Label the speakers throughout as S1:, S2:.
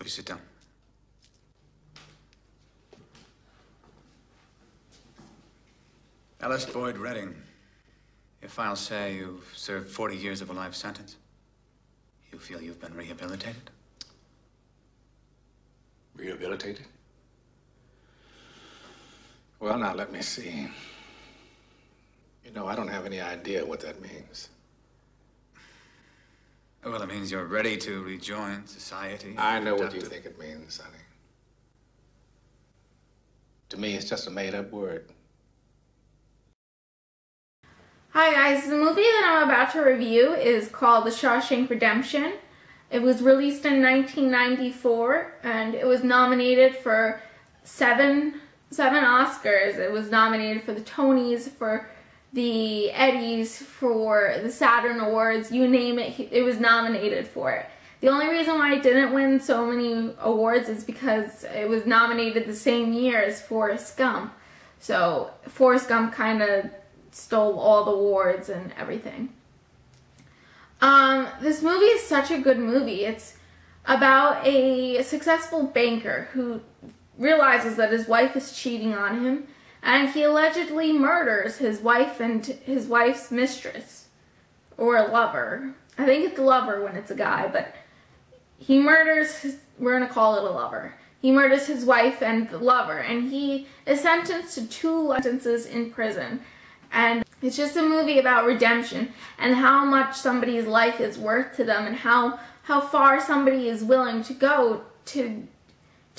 S1: Please sit down. Alice Boyd Redding, your files say you've served 40 years of a life sentence. You feel you've been rehabilitated?
S2: Rehabilitated? Well, now, let me see. You know, I don't have any idea what that means.
S1: Well, it means you're ready to rejoin society.
S2: I know what you think it means, Sonny. To me, it's just a made-up word.
S3: Hi guys, the movie that I'm about to review is called The Shawshank Redemption. It was released in 1994 and it was nominated for seven Oscars. It was nominated for the Tonys, for the Eddies, for the Saturn Awards, you name it, it was nominated for it. The only reason why it didn't win so many awards is because it was nominated the same year as Forrest Gump. So Forrest Gump kind of stole all the awards and everything. This movie is such a good movie. It's about a successful banker who realizes that his wife is cheating on him, and he allegedly murders his wife and his wife's mistress, or a lover. I think it's a lover when it's a guy, but he murders his, we're going to call it a lover. He murders his wife and the lover, and he is sentenced to 2 sentences in prison. And it's just a movie about redemption and how much somebody's life is worth to them and how far somebody is willing to go to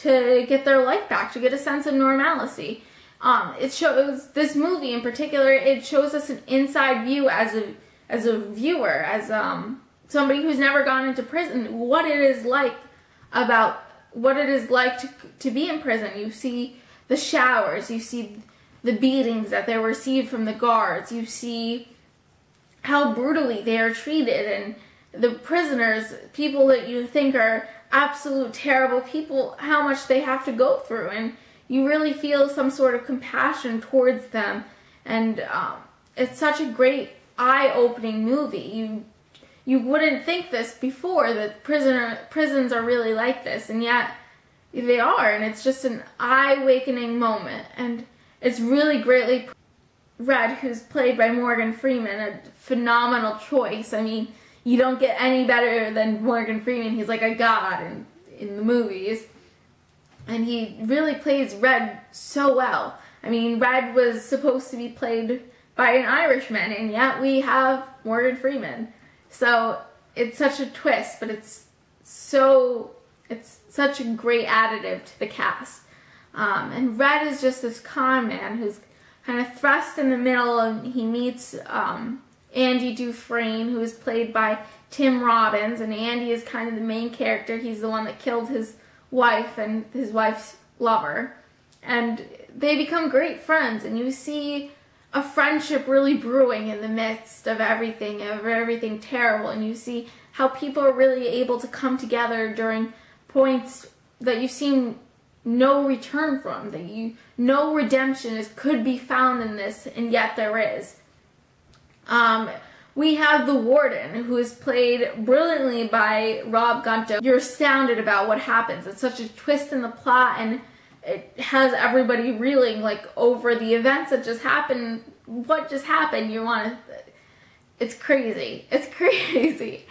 S3: get their life back, to get a sense of normalcy. It shows, this movie in particular, it shows us an inside view as a viewer, as somebody who's never gone into prison, what it is like to be in prison. You see the showers, you see the beatings that they receive from the guards, you see how brutally they are treated, and the prisoners, people that you think are absolute terrible people, how much they have to go through, and you really feel some sort of compassion towards them. And it's such a great eye-opening movie. You wouldn't think this before, that prisons are really like this, and yet they are, and it's just an eye-awakening moment. And it's really greatly Red, who's played by Morgan Freeman, a phenomenal choice. I mean, you don't get any better than Morgan Freeman. He's like a god in the movies. And he really plays Red so well. I mean, Red was supposed to be played by an Irishman, and yet we have Morgan Freeman. So it's such a twist, but it's such a great additive to the cast. And Red is just this con man who's kind of thrust in the middle, and he meets Andy Dufresne, who is played by Tim Robbins, and Andy is kind of the main character. He's the one that killed his wife and his wife's lover, and they become great friends, and you see a friendship really brewing in the midst of everything terrible, and you see how people are really able to come together during points that you've seen no return from, that no redemption could be found in this, and yet there is. We have the warden, who is played brilliantly by Rob Gunto. You're astounded about what happens. It's such a twist in the plot, and it has everybody reeling like over the events that just happened. What just happened? It's crazy. It's crazy.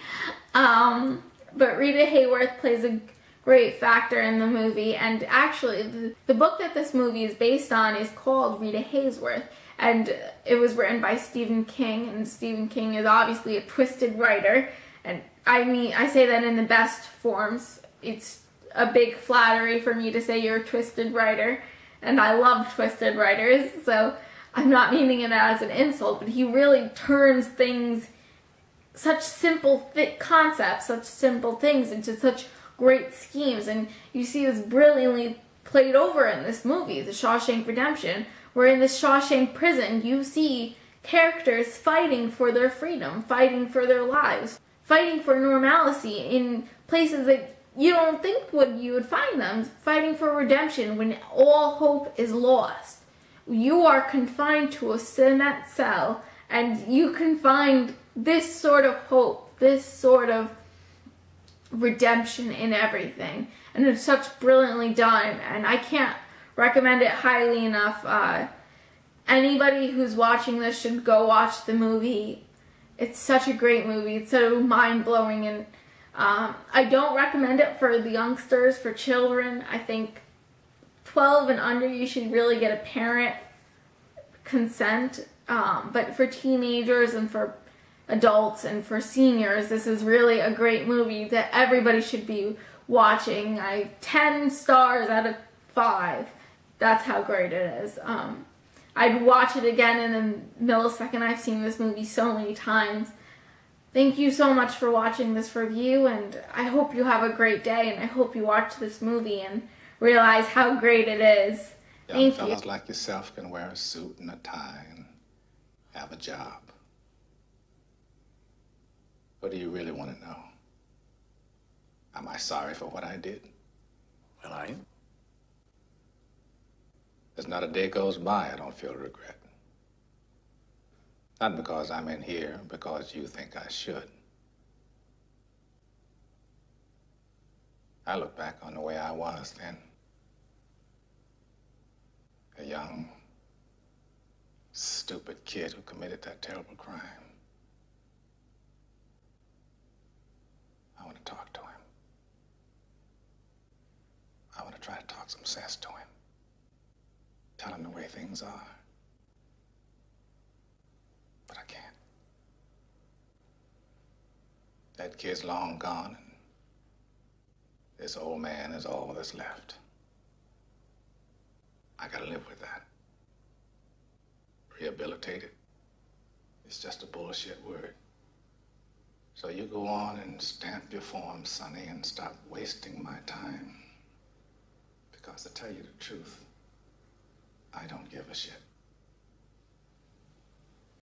S3: But Rita Hayworth plays a great factor in the movie, and actually the book that this movie is based on is called Rita Hayworth, and it was written by Stephen King, and Stephen King is obviously a twisted writer, and I mean, I say that in the best forms. It's a big flattery for me to say you're a twisted writer, and I love twisted writers, so I'm not meaning it as an insult, but he really turns things, such simple concepts, such simple things, into such great schemes, and you see this brilliantly played over in this movie, The Shawshank Redemption, where in this Shawshank prison you see characters fighting for their freedom, fighting for their lives, fighting for normalcy in places that you don't think you would find them, fighting for redemption when all hope is lost. You are confined to a cement cell, and you can find this sort of hope, this sort of redemption in everything, and it's such brilliantly done, and I can't recommend it highly enough. Anybody who's watching this should go watch the movie. It's such a great movie. It's so mind-blowing, and I don't recommend it for the youngsters, for children. I think 12 and under, you should really get a parent consent, but for teenagers and for adults and for seniors, this is really a great movie that everybody should be watching. 10 stars out of 5. That's how great it is. I'd watch it again in a millisecond. I've seen this movie so many times. Thank you so much for watching this review, and I hope you have a great day, and I hope you watch this movie and realize how great it is.
S2: Young fellas like yourself can wear a suit and a tie and have a job. What do you really want to know? Am I sorry for what I did?
S1: Well, are you?
S2: There's not a day goes by I don't feel regret. Not because I'm in here, because you think I should. I look back on the way I was then. A young, stupid kid who committed that terrible crime. I want to talk to him. I want to try to talk some sense to him. Tell him the way things are. But I can't. That kid's long gone, and this old man is all that's left. I gotta live with that. Rehabilitated. It's just a bullshit word. So you go on and stamp your form, Sonny, and stop wasting my time. Because to tell you the truth, I don't give a shit.